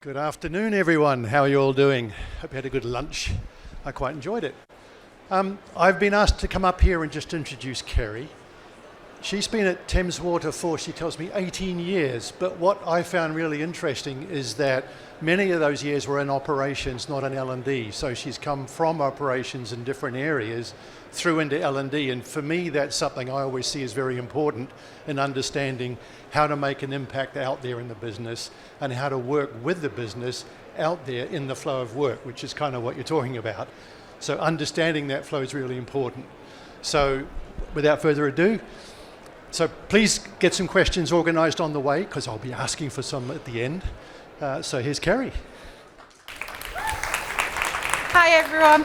Good afternoon, everyone. How are you all doing? Hope you had a good lunch. I quite enjoyed it. I've been asked to come up here and just introduce Kerry. She's been at Thames Water for, she tells me, 18 years. But what I found really interesting is that many of those years were in operations, not in L&D. So she's come from operations in different areas through into L&D. And for me, that's something I always see as very important in understanding how to make an impact out there in the business and how to work with the business out there in the flow of work, which is kind of what you're talking about. So understanding that flow is really important. So without further ado, so please get some questions organised on the way, because I'll be asking for some at the end. So here's Kerry. Hi everyone.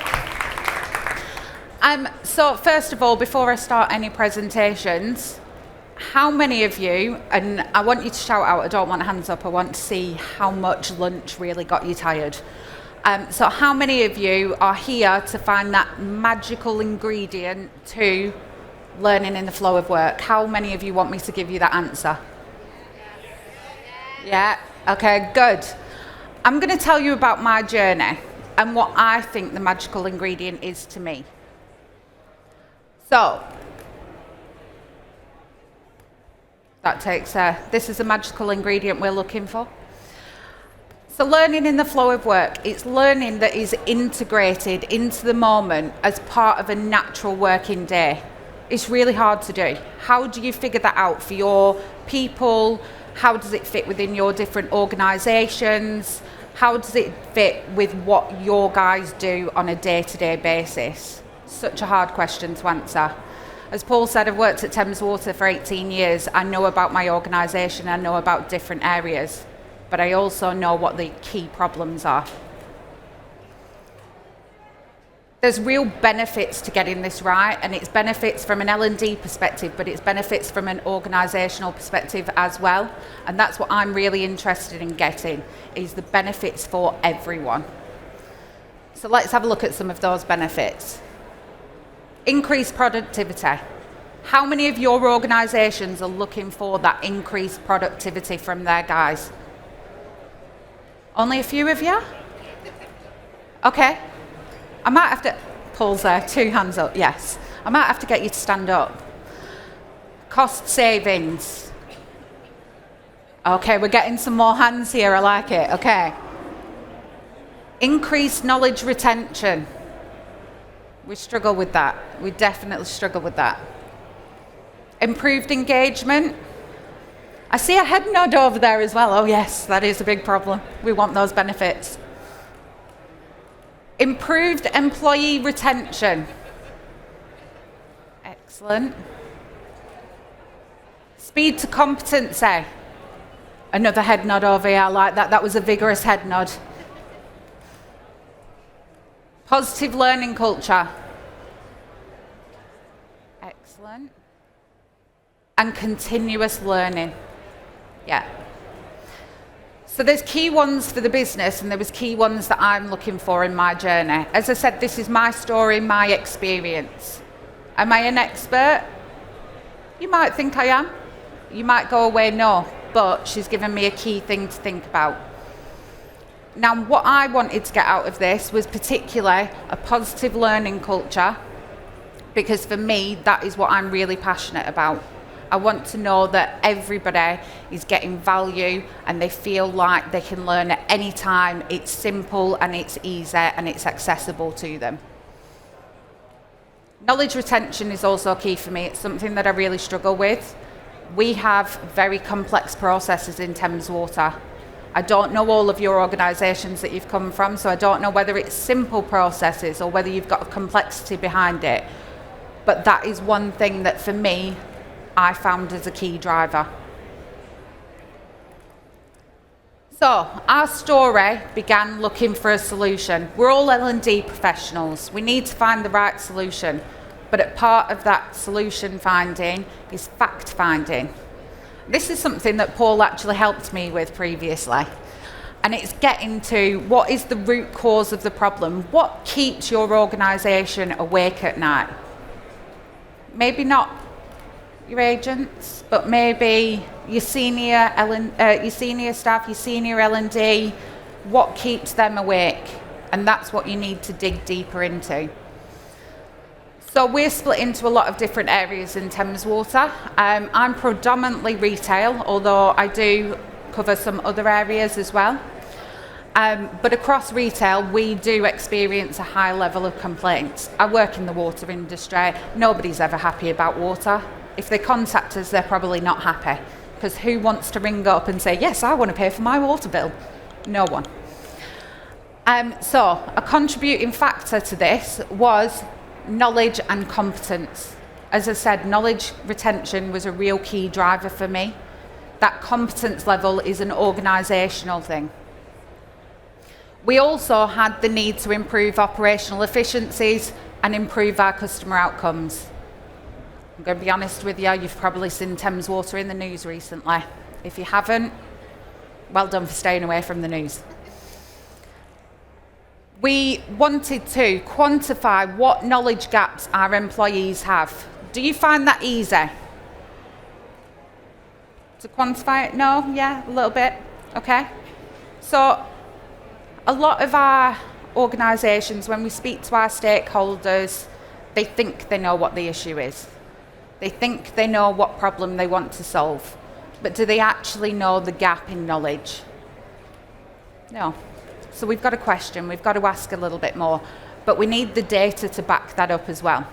So first of all, before I start any presentations, how many of you, and I want you to shout out, I don't want hands up, I want to see how much lunch really got you tired. So how many of you are here to find that magical ingredient to learning in the flow of work? How many of you want me to give you that answer? Yeah, okay, good. I'm going to tell you about my journey and what I think the magical ingredient is to me. So, that takes, this is the magical ingredient we're looking for. So learning in the flow of work, it's learning that is integrated into the moment as part of a natural working day. It's really hard to do. How do you figure that out for your people? How does it fit within your different organisations? How does it fit with what your guys do on a day-to-day basis? Such a hard question to answer. As Paul said, I've worked at Thames Water for 18 years. I know about my organisation, I know about different areas, but I also know what the key problems are. There's real benefits to getting this right, and it's benefits from an L&D perspective, but it's benefits from an organisational perspective as well. And that's what I'm really interested in getting, is the benefits for everyone. So let's have a look at some of those benefits. Increased productivity. How many of your organisations are looking for that increased productivity from their guys? Only a few of you? Okay. I might have to, Paul's there, 2 hands up, yes. I might have to get you to stand up. Cost savings. Okay, we're getting some more hands here, I like it, okay. Increased knowledge retention. We struggle with that. We definitely struggle with that. Improved engagement. I see a head nod over there as well. Oh yes, that is a big problem. We want those benefits. Improved employee retention. Excellent. Speed to competency. Another head nod over here, I like that. That was a vigorous head nod. Positive learning culture. Excellent. And continuous learning. Yeah. So there's key ones for the business, and there was key ones that I'm looking for in my journey. As I said, this is my story, my experience. Am I an expert? You might think I am. You might go away, no, but she's given me a key thing to think about. Now, what I wanted to get out of this was particularly a positive learning culture, because for me, that is what I'm really passionate about. I want to know that everybody is getting value and they feel like they can learn at any time. It's simple and it's easy and it's accessible to them. Knowledge retention is also key for me. It's something that I really struggle with. We have very complex processes in Thames Water. I don't know all of your organisations that you've come from, so I don't know whether it's simple processes or whether you've got a complexity behind it. But that is one thing that for me, I found as a key driver. So our story began looking for a solution. We're all L&D professionals. We need to find the right solution. But at part of that solution finding is fact finding. This is something that Paul actually helped me with previously. And it's getting to what is the root cause of the problem? What keeps your organisation awake at night? Maybe not your agents, but maybe your senior staff, your senior L&D, what keeps them awake, and that's what you need to dig deeper into. So we're split into a lot of different areas in Thames Water. I'm predominantly retail, although I do cover some other areas as well. But across retail, we do experience a high level of complaints. I work in the water industry. Nobody's ever happy about water. If they contact us, they're probably not happy. Because who wants to ring up and say, yes, I want to pay for my water bill? No one. So a contributing factor to this was knowledge and competence. As I said, knowledge retention was a real key driver for me. That competence level is an organisational thing. We also had the need to improve operational efficiencies and improve our customer outcomes. I'm going to be honest with you, you've probably seen Thames Water in the news recently. If you haven't, well done for staying away from the news. We wanted to quantify what knowledge gaps our employees have. Do you find that easy? To quantify it? No? Yeah? A little bit? Okay. So, a lot of our organisations, when we speak to our stakeholders, they think they know what the issue is. They think they know what problem they want to solve. But do they actually know the gap in knowledge? No. So we've got a question, we've got to ask a little bit more, but we need the data to back that up as well.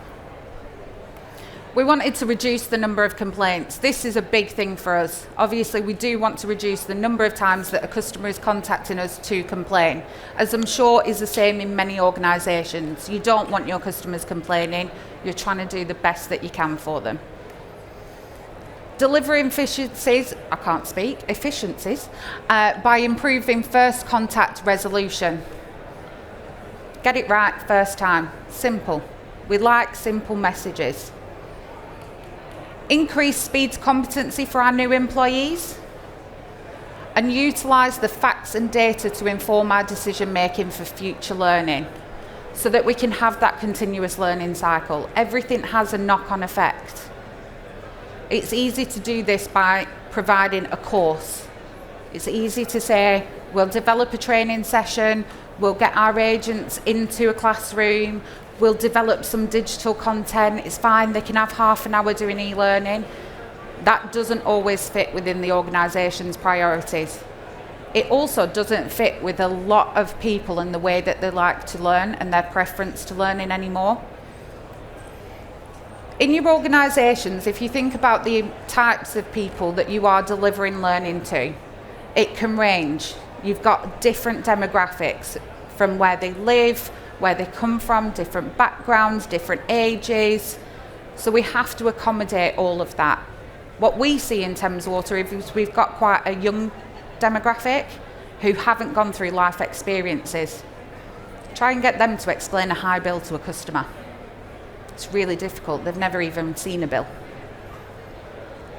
We wanted to reduce the number of complaints. This is a big thing for us. Obviously, we do want to reduce the number of times that a customer is contacting us to complain, as I'm sure is the same in many organisations. You don't want your customers complaining, you're trying to do the best that you can for them. Delivering efficiencies, by improving first contact resolution. Get it right first time, simple. We like simple messages. Increase speed to competency for our new employees, and utilise the facts and data to inform our decision making for future learning, so that we can have that continuous learning cycle. Everything has a knock-on effect. It's easy to do this by providing a course. It's easy to say, we'll develop a training session, we'll get our agents into a classroom, we'll develop some digital content, it's fine, they can have half an hour doing e-learning. That doesn't always fit within the organisation's priorities. It also doesn't fit with a lot of people and the way that they like to learn and their preference to learning anymore. In your organisations, if you think about the types of people that you are delivering learning to, it can range. You've got different demographics from where they live, where they come from, different backgrounds, different ages. So we have to accommodate all of that. What we see in Thames Water is we've got quite a young demographic who haven't gone through life experiences. Try and get them to explain a high bill to a customer. It's really difficult. They've never even seen a bill.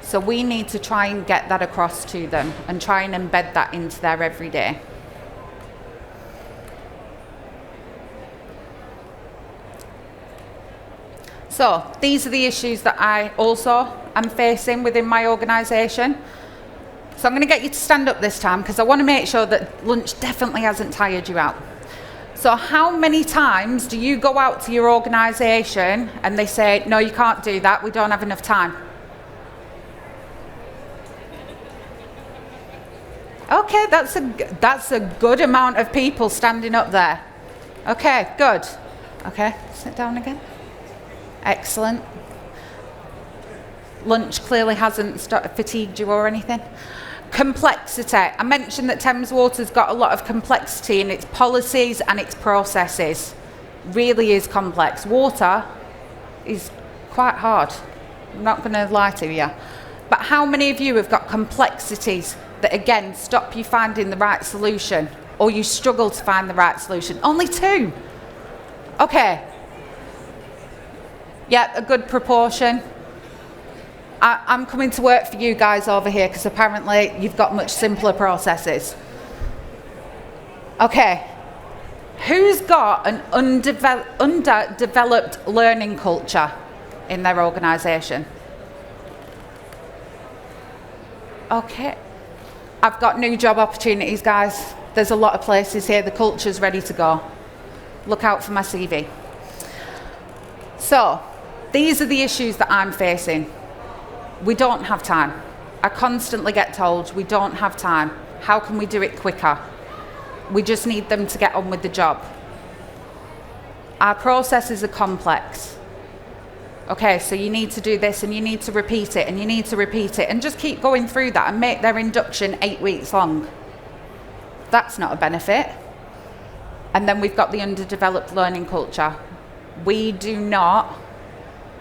So we need to try and get that across to them and try and embed that into their everyday. So these are the issues that I also am facing within my organisation. So I'm going to get you to stand up this time because I want to make sure that lunch definitely hasn't tired you out. So how many times do you go out to your organisation and they say, no, you can't do that, we don't have enough time? Okay, that's a good amount of people standing up there. Okay, good. Okay, sit down again. Excellent. Lunch clearly hasn't fatigued you or anything. Complexity. I mentioned that Thames Water's got a lot of complexity in its policies and its processes. Really is complex. Water is quite hard. I'm not going to lie to you. But how many of you have got complexities that, again, stop you finding the right solution, or you struggle to find the right solution? Only 2. Okay. Yeah, a good proportion. I'm coming to work for you guys over here because apparently you've got much simpler processes. Okay. Who's got an underdeveloped learning culture in their organisation? Okay. I've got new job opportunities, guys. There's a lot of places here, the culture's ready to go. Look out for my CV. So, these are the issues that I'm facing. We don't have time. I constantly get told we don't have time. How can we do it quicker? We just need them to get on with the job. Our processes are complex. Okay, so you need to do this and you need to repeat it and you need to repeat it and just keep going through that and make their induction 8 weeks long. That's not a benefit. And then we've got the underdeveloped learning culture. We do not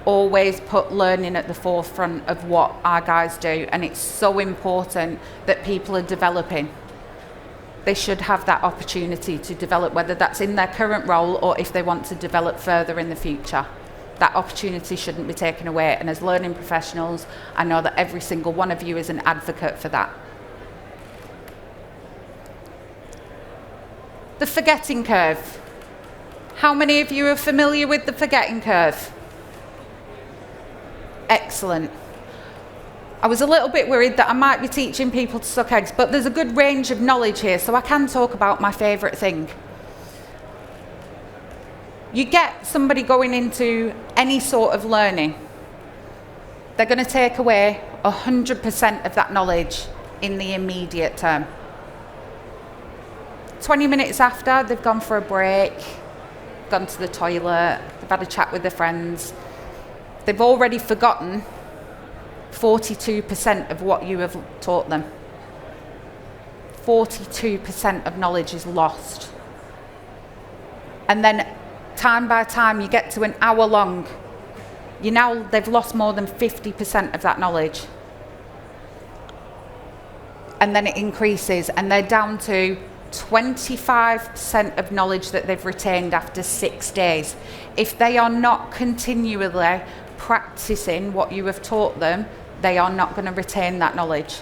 always put learning at the forefront of what our guys do, and it's so important that people are developing. They should have that opportunity to develop, whether that's in their current role or if they want to develop further in the future. That opportunity shouldn't be taken away, and as learning professionals, I know that every single one of you is an advocate for that. The forgetting curve. How many of you are familiar with the forgetting curve? Excellent. I was a little bit worried that I might be teaching people to suck eggs, but there's a good range of knowledge here, so I can talk about my favourite thing. You get somebody going into any sort of learning, they're going to take away 100% of that knowledge in the immediate term. 20 minutes after, they've gone for a break, gone to the toilet, they've had a chat with their friends, they've already forgotten 42% of what you have taught them. 42% of knowledge is lost. And then time by time you get to an hour long, they've lost more than 50% of that knowledge. And then it increases and they're down to 25% of knowledge that they've retained after 6 days. If they are not continually practicing what you have taught them, they are not going to retain that knowledge.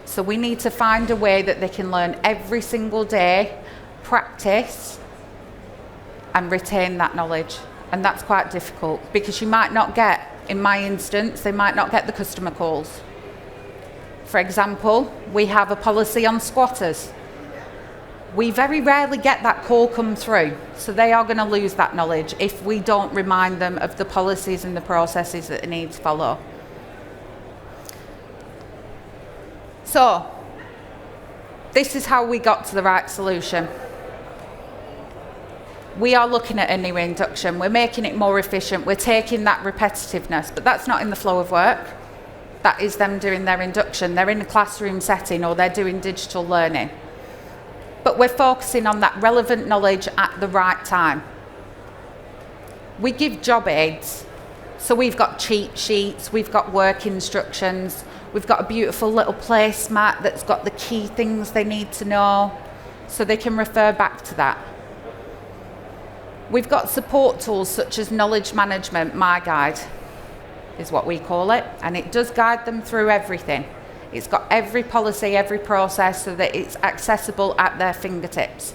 So we need to find a way that they can learn every single day, practice, and retain that knowledge. And that's quite difficult because you might not get, in my instance, they might not get the customer calls. For example, we have a policy on squatters. We very rarely get that call come through, so they are going to lose that knowledge if we don't remind them of the policies and the processes that they need to follow. So, this is how we got to the right solution. We are looking at a new induction, we're making it more efficient, we're taking that repetitiveness, but that's not in the flow of work. That is them doing their induction, they're in a classroom setting or they're doing digital learning. But we're focusing on that relevant knowledge at the right time. We give job aids. So we've got cheat sheets, we've got work instructions, we've got a beautiful little placemat that's got the key things they need to know, so they can refer back to that. We've got support tools such as knowledge management, My Guide is what we call it, and it does guide them through everything. It's got every policy, every process, so that it's accessible at their fingertips.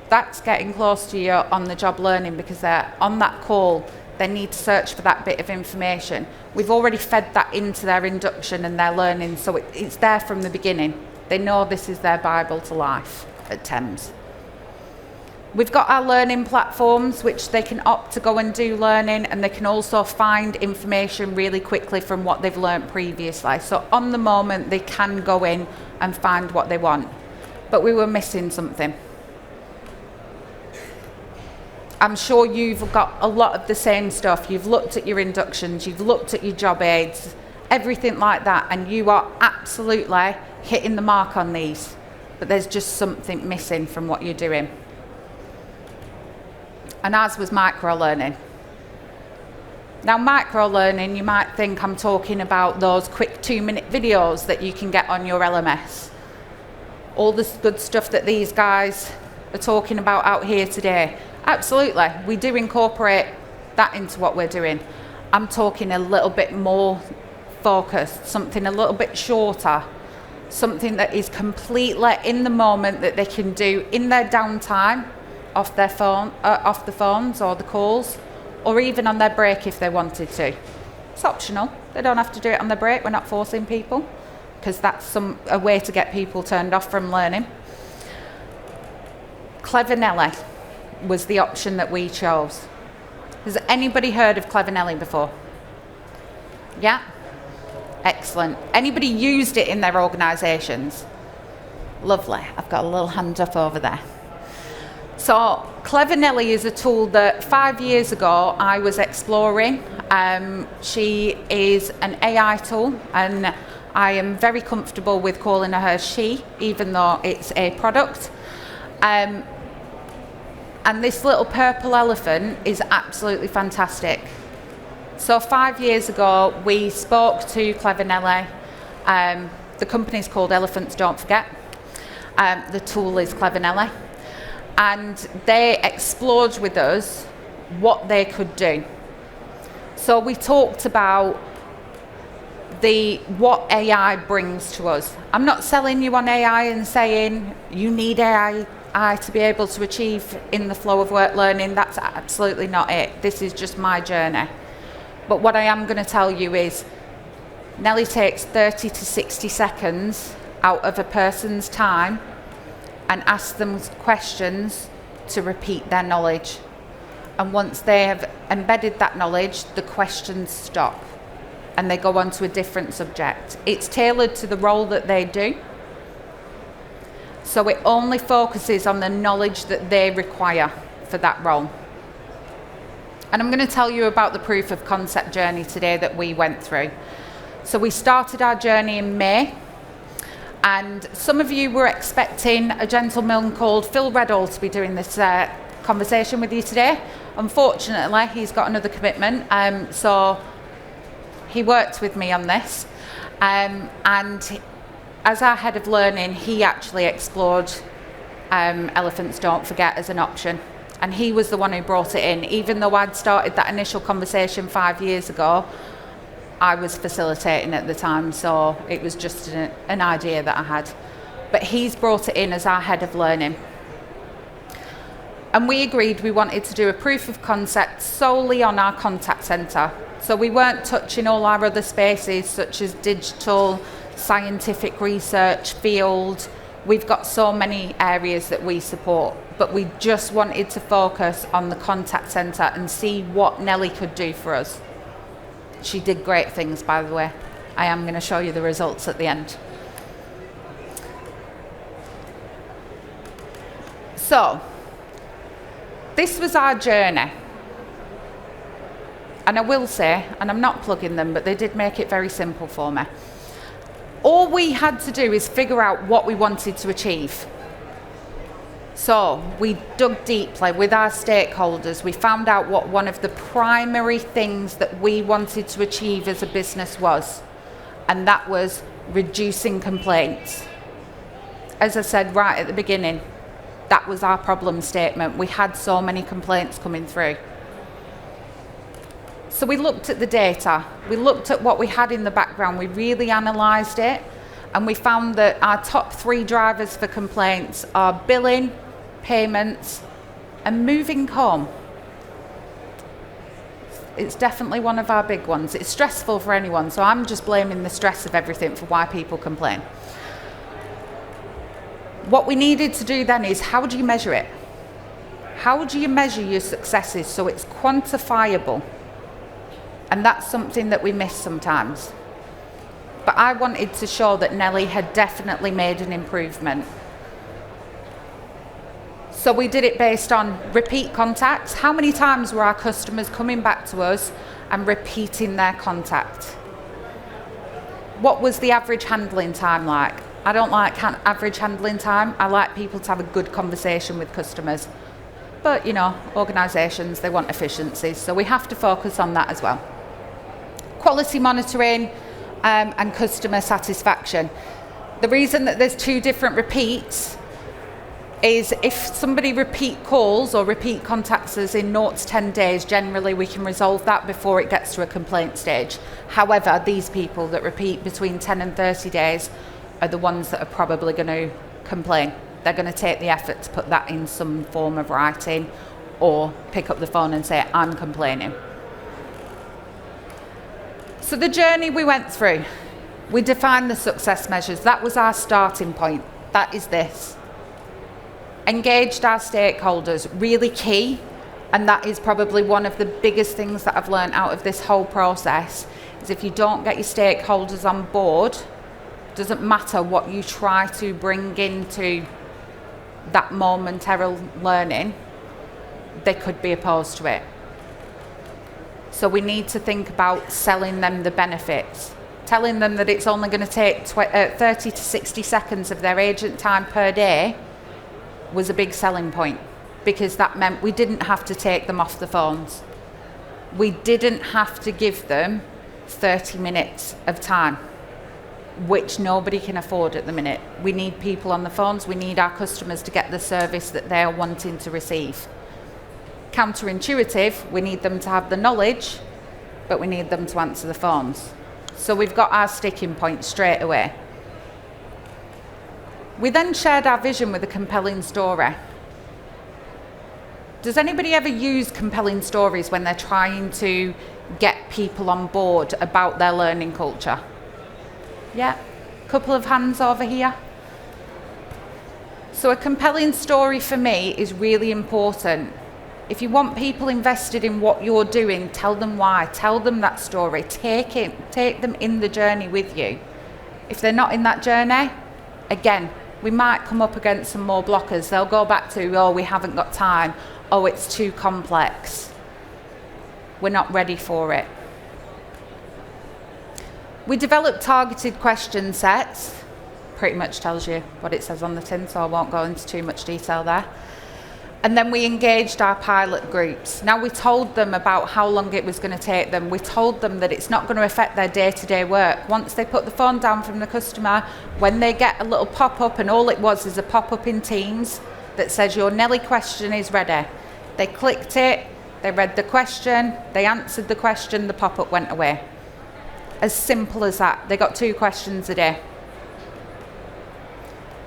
That's getting close to you on the job learning because they're on that call, they need to search for that bit of information. We've already fed that into their induction and their learning, so it's there from the beginning. They know this is their Bible to life at Thames. We've got our learning platforms which they can opt to go and do learning, and they can also find information really quickly from what they've learnt previously. So on the moment they can go in and find what they want. But we were missing something. I'm sure you've got a lot of the same stuff. You've looked at your inductions, you've looked at your job aids, everything like that, and you are absolutely hitting the mark on these. But there's just something missing from what you're doing. And ours was micro-learning. Now, micro-learning, you might think I'm talking about those quick 2-minute videos that you can get on your LMS. All this good stuff that these guys are talking about out here today. Absolutely, we do incorporate that into what we're doing. I'm talking a little bit more focused, something a little bit shorter, something that is completely in the moment that they can do in their downtime, off their phone, off the phones or the calls, or even on their break if they wanted to. It's optional. They don't have to do it on their break. We're not forcing people. because that's a way to get people turned off from learning. Clever Nelly was the option that we chose. Has anybody heard of Clever Nelly before? Yeah? Excellent. Anybody used it in their organisations? Lovely. I've got a little hand up over there. So Clever Nelly is a tool that 5 years ago I was exploring. She is an AI tool, and I am very comfortable with calling her she, even though it's a product. And this little purple elephant is absolutely fantastic. So 5 years ago, we spoke to Clever Nelly. The company's called Elephants Don't Forget. The tool is Clever Nelly. And they explored with us what they could do. So we talked about what AI brings to us. I'm not selling you on AI and saying you need AI to be able to achieve in the flow of work learning. That's absolutely not it. This is just my journey. But what I am going to tell you is Nelly takes 30 to 60 seconds out of a person's time and asks them questions to repeat their knowledge. And once they have embedded that knowledge, the questions stop and they go on to a different subject. It's tailored to the role that they do. So it only focuses on the knowledge that they require for that role. And I'm going to tell you about the proof of concept journey today that we went through. So we started our journey in May, and some of you were expecting a gentleman called Phil Reddall to be doing this conversation with you today. Unfortunately, he's got another commitment, so he worked with me on this. And as our head of learning, he actually explored Elephants Don't Forget as an option. And he was the one who brought it in. Even though I'd started that initial conversation 5 years ago, I was facilitating at the time, so it was just an idea that I had. But he's brought it in as our head of learning. And we agreed we wanted to do a proof of concept solely on our contact centre. So we weren't touching all our other spaces, such as digital, scientific research, field. We've got so many areas that we support, but we just wanted to focus on the contact centre and see what Nelly could do for us. She did great things, by the way. I am going to show you the results at the end. So, this was our journey. And I will say, and I'm not plugging them, but they did make it very simple for me. All we had to do is figure out what we wanted to achieve. So we dug deeply with our stakeholders. We found out what one of the primary things that we wanted to achieve as a business was, and that was reducing complaints. As I said right at the beginning, that was our problem statement. We had so many complaints coming through. So we looked at the data, we looked at what we had in the background, we really analysed it, and we found that our top 3 drivers for complaints are billing, payments, and moving home. It's definitely one of our big ones. It's stressful for anyone, so I'm just blaming the stress of everything for why people complain. What we needed to do then is, how do you measure it? How do you measure your successes so it's quantifiable? And that's something that we miss sometimes. But I wanted to show that Nelly had definitely made an improvement. So we did it based on repeat contacts. How many times were our customers coming back to us and repeating their contact? What was the average handling time like? I don't like average handling time. I like people to have a good conversation with customers. But, you know, organisations, they want efficiencies, so we have to focus on that as well. Quality monitoring and customer satisfaction. The reason that there's 2 different repeats is if somebody repeat calls or repeat contacts us in 0 to 10 days, generally we can resolve that before it gets to a complaint stage. However, these people that repeat between 10 and 30 days are the ones that are probably going to complain. They're going to take the effort to put that in some form of writing or pick up the phone and say, I'm complaining. So the journey we went through, We defined the success measures. That was our starting point. That is this. Engaged our stakeholders, really key, and that is probably one of the biggest things that I've learned out of this whole process, is if you don't get your stakeholders on board, doesn't matter what you try to bring into that momentary learning, they could be opposed to it. So we need to think about selling them the benefits, telling them that it's only going to take 30 to 60 seconds of their agent time per day was a big selling point, because that meant we didn't have to take them off the phones. We didn't have to give them 30 minutes of time, which nobody can afford at the minute. We need people on the phones. We need our customers to get the service that they're wanting to receive. Counterintuitive, we need them to have the knowledge, but we need them to answer the phones. So we've got our sticking point straight away. We then shared our vision with a compelling story. Does anybody ever use compelling stories when they're trying to get people on board about their learning culture? Yeah, couple of hands over here. So a compelling story for me is really important. If you want people invested in what you're doing, tell them why, tell them that story, take them in the journey with you. If they're not in that journey, again, we might come up against some more blockers. They'll go back to, oh, we haven't got time, oh, it's too complex. We're not ready for it. We developed targeted question sets. Pretty much tells you what it says on the tin, so I won't go into too much detail there. And then we engaged our pilot groups. Now, we told them about how long it was going to take them. We told them that it's not going to affect their day-to-day work. Once they put the phone down from the customer, when they get a little pop-up, and all it was is a pop-up in Teams that says your Nelly question is ready. They clicked it, they read the question, they answered the question, the pop-up went away. As simple as that. They got 2 questions a day.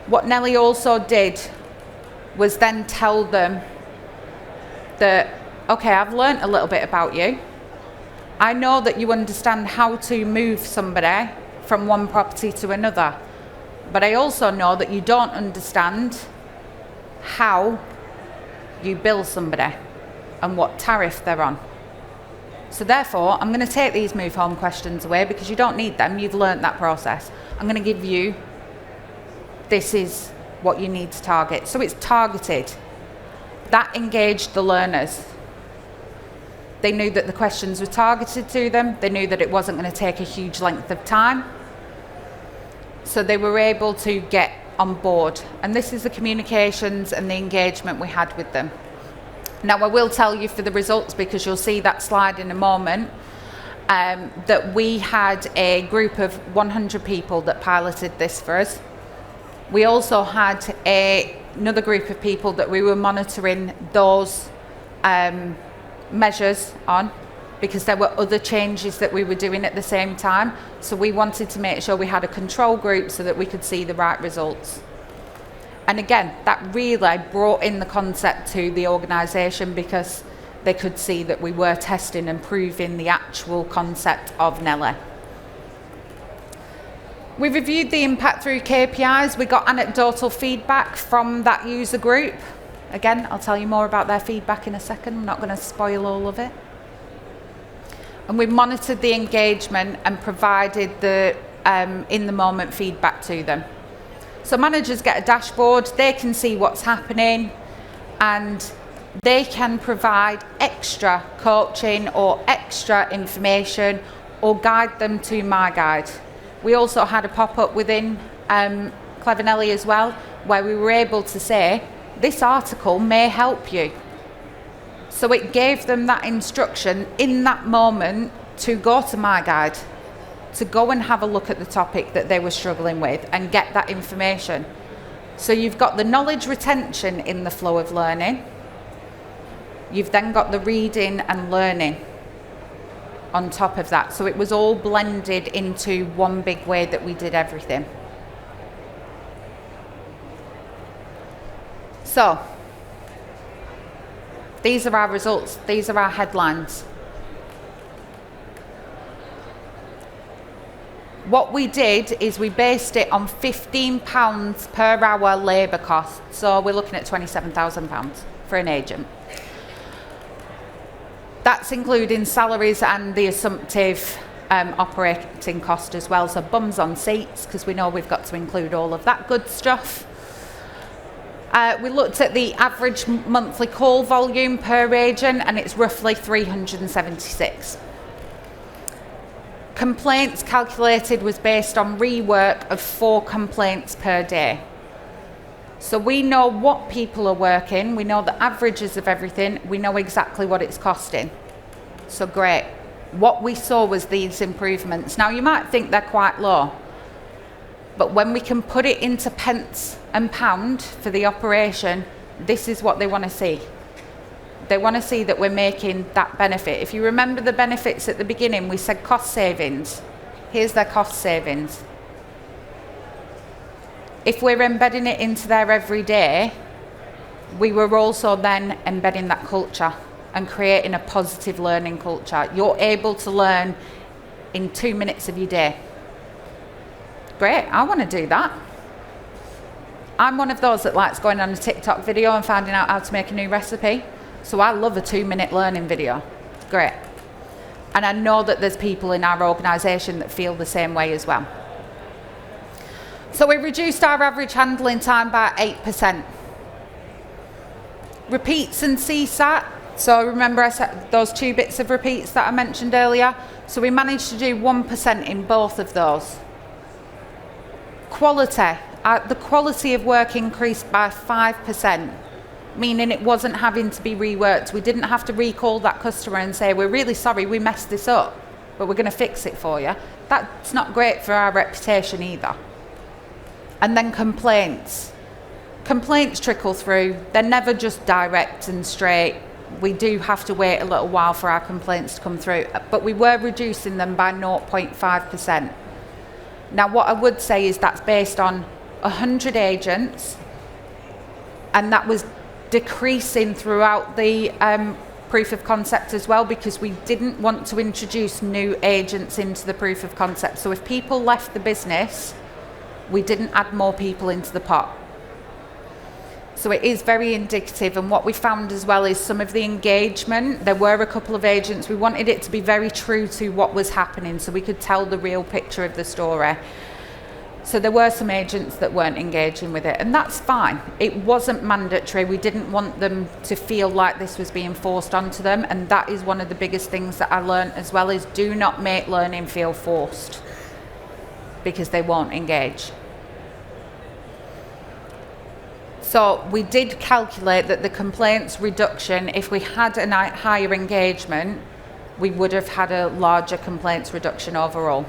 What Nelly also did was then tell them that, okay, I've learnt a little bit about you. I know that you understand how to move somebody from one property to another, but I also know that you don't understand how you bill somebody and what tariff they're on. So therefore, I'm going to take these move home questions away because you don't need them. You've learnt that process. I'm going to give you, this is what you need to target. So it's targeted. That engaged the learners. They knew that the questions were targeted to them. They knew that it wasn't going to take a huge length of time. So they were able to get on board. And this is the communications and the engagement we had with them. Now, I will tell you for the results, because you'll see that slide in a moment, that we had a group of 100 people that piloted this for us. We also had another group of people that we were monitoring those measures on, because there were other changes that we were doing at the same time. So we wanted to make sure we had a control group so that we could see the right results. And again, that really brought in the concept to the organisation, because they could see that we were testing and proving the actual concept of Nelly. We reviewed the impact through KPIs. We got anecdotal feedback from that user group. Again, I'll tell you more about their feedback in a second. I'm not going to spoil all of it. And we monitored the engagement and provided the in-the-moment feedback to them. So managers get a dashboard, they can see what's happening, and they can provide extra coaching or extra information or guide them to My Guide. We also had a pop-up within Clever Nelly as well, where we were able to say, this article may help you. So it gave them that instruction in that moment to go to My Guide, to go and have a look at the topic that they were struggling with and get that information. So you've got the knowledge retention in the flow of learning. You've then got the reading and learning on top of that. So it was all blended into one big way that we did everything. So these are our results. These are our headlines. What we did is we based it on £15 per hour labour cost. So we're looking at £27,000 for an agent. That's including salaries and the assumptive operating cost as well. So bums on seats, because we know we've got to include all of that good stuff. We looked at the average monthly call volume per agent, and it's roughly 376. Complaints calculated was based on rework of 4 complaints per day. So we know what people are working, we know the averages of everything, we know exactly what it's costing. So great. What we saw was these improvements. Now you might think they're quite low, but when we can put it into pence and pound for the operation, this is what they want to see. They want to see that we're making that benefit. If you remember the benefits at the beginning, we said cost savings. Here's their cost savings. If we're embedding it into there every day, we were also then embedding that culture and creating a positive learning culture. You're able to learn in 2 minutes of your day. Great, I want to do that. I'm one of those that likes going on a TikTok video and finding out how to make a new recipe. So I love a 2-minute learning video. Great. And I know that there's people in our organisation that feel the same way as well. So we reduced our average handling time by 8%. Repeats and CSAT. So remember I said those 2 bits of repeats that I mentioned earlier? So we managed to do 1% in both of those. Quality. The quality of work increased by 5%, meaning it wasn't having to be reworked. We didn't have to recall that customer and say, we're really sorry, we messed this up, but we're going to fix it for you. That's not great for our reputation either. And then complaints. Complaints trickle through. They're never just direct and straight. We do have to wait a little while for our complaints to come through, but we were reducing them by 0.5%. Now, what I would say is that's based on 100 agents, and that was decreasing throughout the proof of concept as well, because we didn't want to introduce new agents into the proof of concept. So if people left the business, we didn't add more people into the pot. So it is very indicative, and what we found as well is some of the engagement, there were a couple of agents, we wanted it to be very true to what was happening so we could tell the real picture of the story. So there were some agents that weren't engaging with it, and that's fine. It wasn't mandatory. We didn't want them to feel like this was being forced onto them, and that is one of the biggest things that I learned as well, is do not make learning feel forced, because they won't engage. So we did calculate that the complaints reduction, if we had a higher engagement, we would have had a larger complaints reduction overall.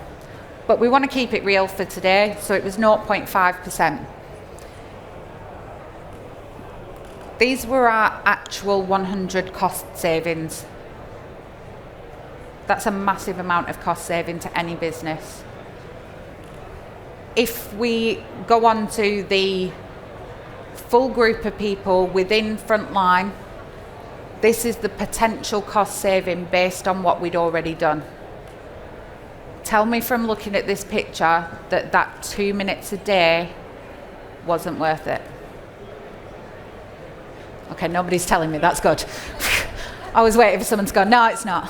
But we want to keep it real for today, so it was 0.5%. These were our actual 100 cost savings. That's a massive amount of cost saving to any business. If we go on to the full group of people within frontline, this is the potential cost saving based on what we'd already done. Tell me from looking at this picture that 2 minutes a day wasn't worth it. Okay, nobody's telling me, that's good. I was waiting for someone to go, no, it's not.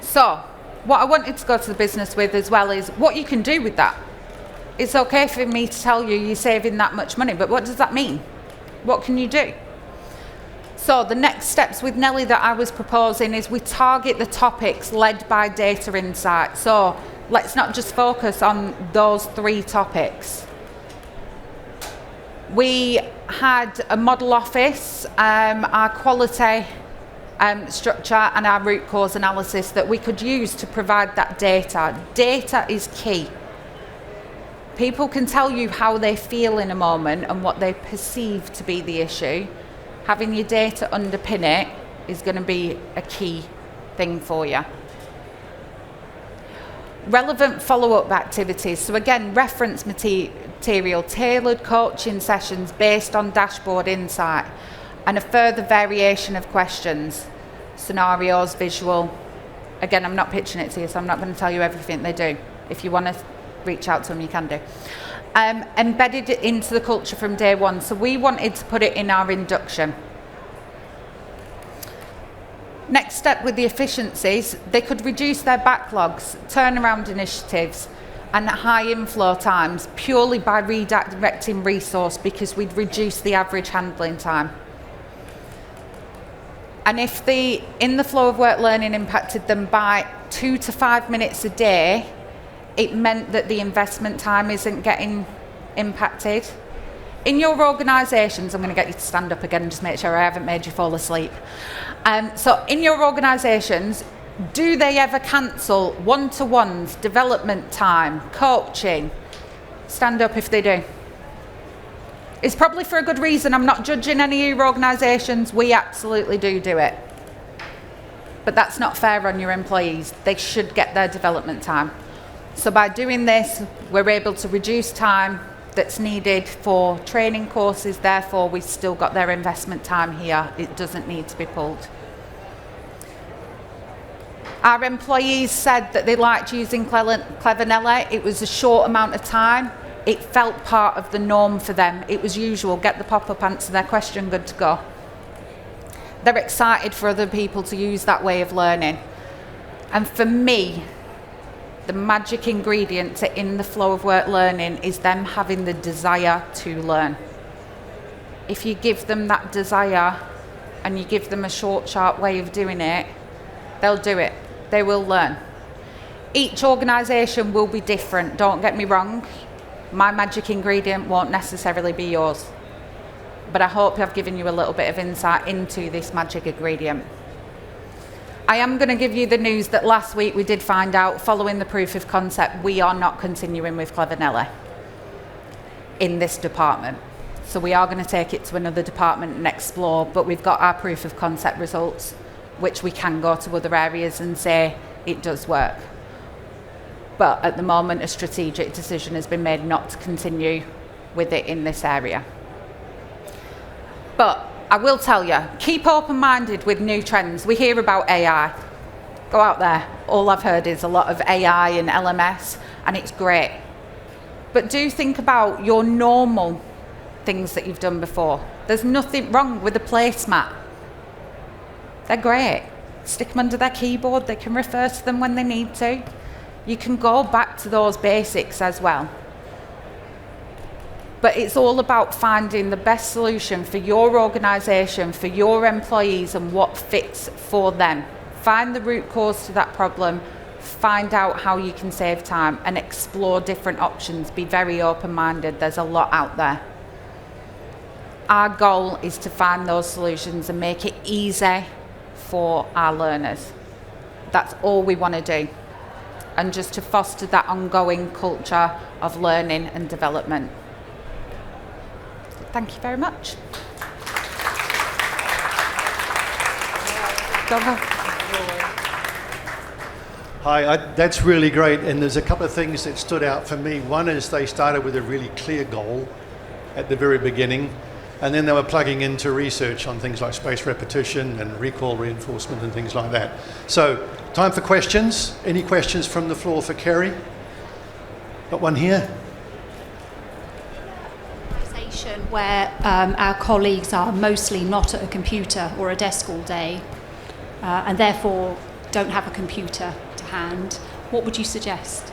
So, what I wanted to go to the business with as well is what you can do with that. It's okay for me to tell you you're saving that much money, but what does that mean? What can you do? So the next steps with Nelly that I was proposing is we target the topics led by data insight. So let's not just focus on those 3 topics. We had a model office, our quality structure and our root cause analysis that we could use to provide that data. Data is key. People can tell you how they feel in a moment and what they perceive to be the issue. Having your data underpin it is going to be a key thing for you. Relevant follow-up activities. So again, reference material, tailored coaching sessions based on dashboard insight, and a further variation of questions, scenarios, visual, Again, I'm not pitching it to you, so I'm not going to tell you everything they do. If you want to reach out to them, you can do. Embedded it into the culture from day one. So we wanted to put it in our induction. Next step with the efficiencies, they could reduce their backlogs, turnaround initiatives, and high inflow times purely by redirecting resource, because we'd reduce the average handling time. And if the in the flow of work learning impacted them by 2 to 5 minutes a day, it meant that the investment time isn't getting impacted. In your organisations, I'm going to get you to stand up again and just make sure I haven't made you fall asleep. So in your organisations, do they ever cancel one-to-ones, development time, coaching? Stand up if they do. It's probably for a good reason. I'm not judging any of your organisations. We absolutely do it. But that's not fair on your employees. They should get their development time. So by doing this, we're able to reduce time that's needed for training courses. Therefore, we've still got their investment time here. It doesn't need to be pulled. Our employees said that they liked using Clevernella. It was a short amount of time. It felt part of the norm for them. It was usual. Get the pop-up, answer their question, good to go. They're excited for other people to use that way of learning. And for me, the magic ingredient to in the flow of work learning is them having the desire to learn. If you give them that desire and you give them a short, sharp way of doing it, they'll do it. They will learn. Each organisation will be different, don't get me wrong. My magic ingredient won't necessarily be yours. But I hope I've given you a little bit of insight into this magic ingredient. I am going to give you the news that last week we did find out, following the proof of concept, we are not continuing with Clevernella in this department. So we are going to take it to another department and explore, but we've got our proof of concept results, which we can go to other areas and say it does work. But at the moment, a strategic decision has been made not to continue with it in this area. But I will tell you, keep open-minded with new trends. We hear about AI. Go out there. All I've heard is a lot of AI and LMS, and it's great. But do think about your normal things that you've done before. There's nothing wrong with a placemat. They're great. Stick them under their keyboard. They can refer to them when they need to. You can go back to those basics as well. But it's all about finding the best solution for your organisation, for your employees, and what fits for them. Find the root cause to that problem, find out how you can save time, and explore different options. Be very open-minded. There's a lot out there. Our goal is to find those solutions and make it easy for our learners. That's all we want to do. And just to foster that ongoing culture of learning and development. Thank you very much. Hi, that's really great. And there's a couple of things that stood out for me. One is they started with a really clear goal at the very beginning, and then they were plugging into research on things like spaced repetition and recall reinforcement and things like that. So, time for questions. Any questions from the floor for Kerry? Got one here. Where our colleagues are mostly not at a computer or a desk all day, and therefore don't have a computer to hand, what would you suggest?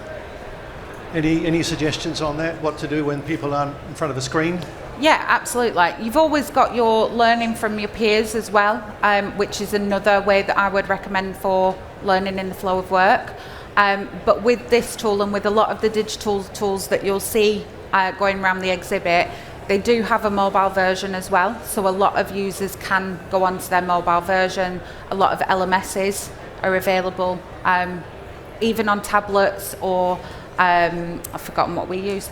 Any suggestions on that? What to do when people aren't in front of a screen? Yeah, absolutely. You've always got your learning from your peers as well, which is another way that I would recommend for learning in the flow of work. But with this tool and with a lot of the digital tools that you'll see going around the exhibit, they do have a mobile version as well. So a lot of users can go onto their mobile version. A lot of LMSs are available, even on tablets or, I've forgotten what we use,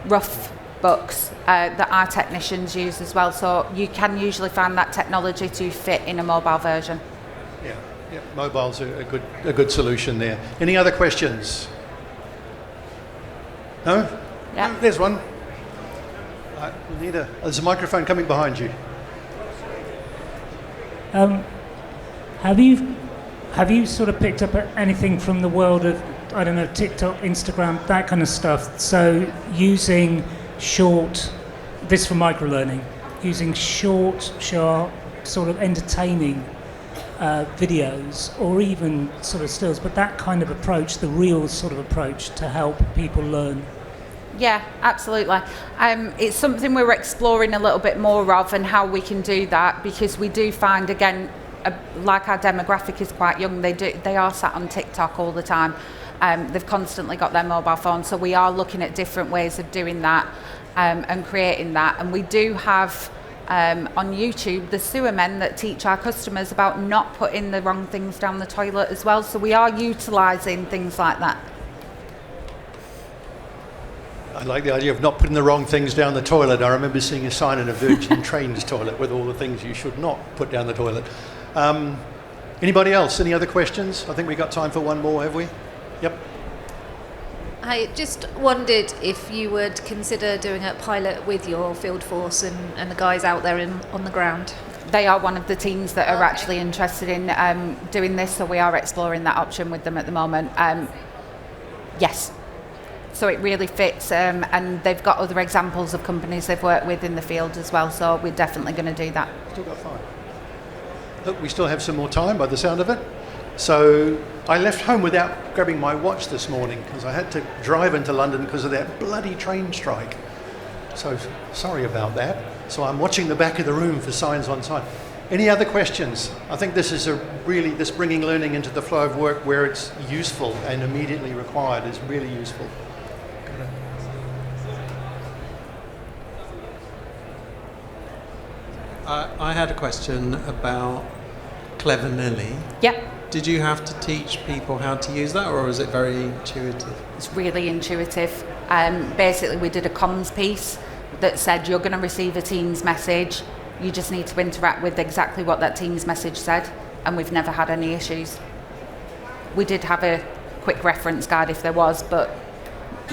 rough books that our technicians use as well. So you can usually find that technology to fit in a mobile version. Yeah, mobile's a good solution there. Any other questions? No? Yeah. No, there's one. There's a microphone coming behind you. Have you Have you sort of picked up anything from the world of, I don't know, TikTok, Instagram, that kind of stuff? So using short, this for microlearning, using short, sharp, sort of entertaining videos, or even sort of stills, but that kind of approach, the real sort of approach to help people learn. Yeah, absolutely. It's something we're exploring a little bit more of, and how we can do that, because we do find, again, like our demographic is quite young, they are sat on TikTok all the time. They've constantly got their mobile phone, so we are looking at different ways of doing that and creating that. And we do have on YouTube the sewer men that teach our customers about not putting the wrong things down the toilet as well. So we are utilising things like that. I like the idea of not putting the wrong things down the toilet. I remember seeing a sign in a Virgin Trains toilet with all the things you should not put down the toilet. Anybody else? Any other questions? I think we got time for one more, have we? Yep. I just wondered if you would consider doing a pilot with your field force and the guys out there on the ground. They are one of the teams that are actually interested in doing this, so we are exploring that option with them at the moment. Yes. So it really fits, and they've got other examples of companies they've worked with in the field as well, so we're definitely going to do that. Still got 5. Look, we still have some more time by the sound of it. So I left home without grabbing my watch this morning because I had to drive into London because of that bloody train strike. So sorry about that. So I'm watching the back of the room for signs on time. Any other questions? I think this is this bringing learning into the flow of work where it's useful and immediately required is really useful. I had a question about Clever Nelly. Yeah. Did you have to teach people how to use that, or was it very intuitive? It's really intuitive. Basically, we did a comms piece that said you're going to receive a Teams message. You just need to interact with exactly what that Teams message said, and we've never had any issues. We did have a quick reference guide if there was, but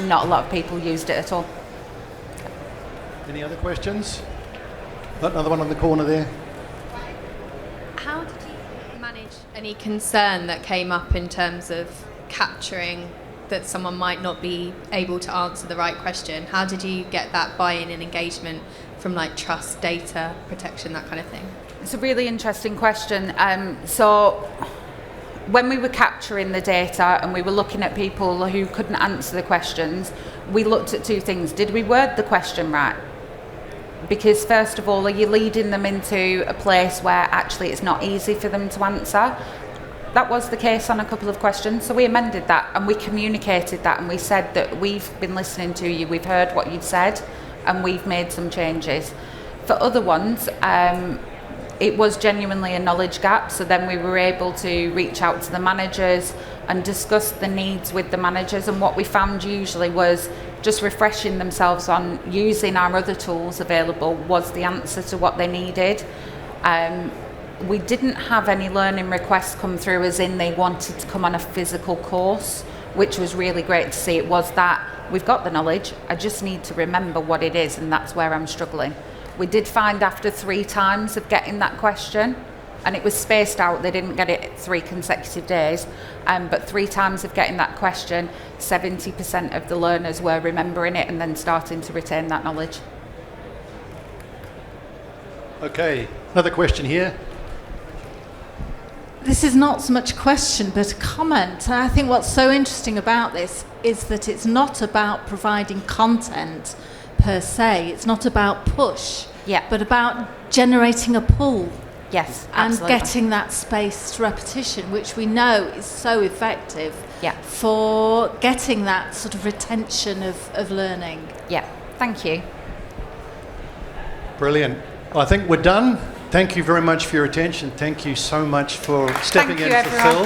not a lot of people used it at all. Any other questions? Another one on the corner there. How did you manage any concern that came up in terms of capturing that someone might not be able to answer the right question? How did you get that buy-in and engagement from like trust, data, protection, that kind of thing? It's a really interesting question. So when we were capturing the data and we were looking at people who couldn't answer the questions, we looked at 2 things. Did we word the question right? Because first of all, are you leading them into a place where actually it's not easy for them to answer? That was the case on a couple of questions, so we amended that and we communicated that and we said that we've been listening to you, we've heard what you've said and we've made some changes. For other ones, it was genuinely a knowledge gap, so then we were able to reach out to the managers and discuss the needs with the managers, and what we found usually was just refreshing themselves on using our other tools available was the answer to what they needed. We didn't have any learning requests come through as in they wanted to come on a physical course, which was really great to see. It was that we've got the knowledge, I just need to remember what it is, and that's where I'm struggling. We did find after 3 times of getting that question, and it was spaced out, they didn't get it 3 consecutive days, but 3 times of getting that question, 70% of the learners were remembering it and then starting to retain that knowledge. Okay, another question here. This is not so much a question but a comment. And I think what's so interesting about this is that it's not about providing content per se. It's not about push, but about generating a pull. Yes, and absolutely. getting that spaced repetition, which we know is so effective for getting that sort of retention of learning. Yeah, thank you. Brilliant. Well, I think we're done. Thank you very much for your attention. Thank you so much for stepping in for Phil.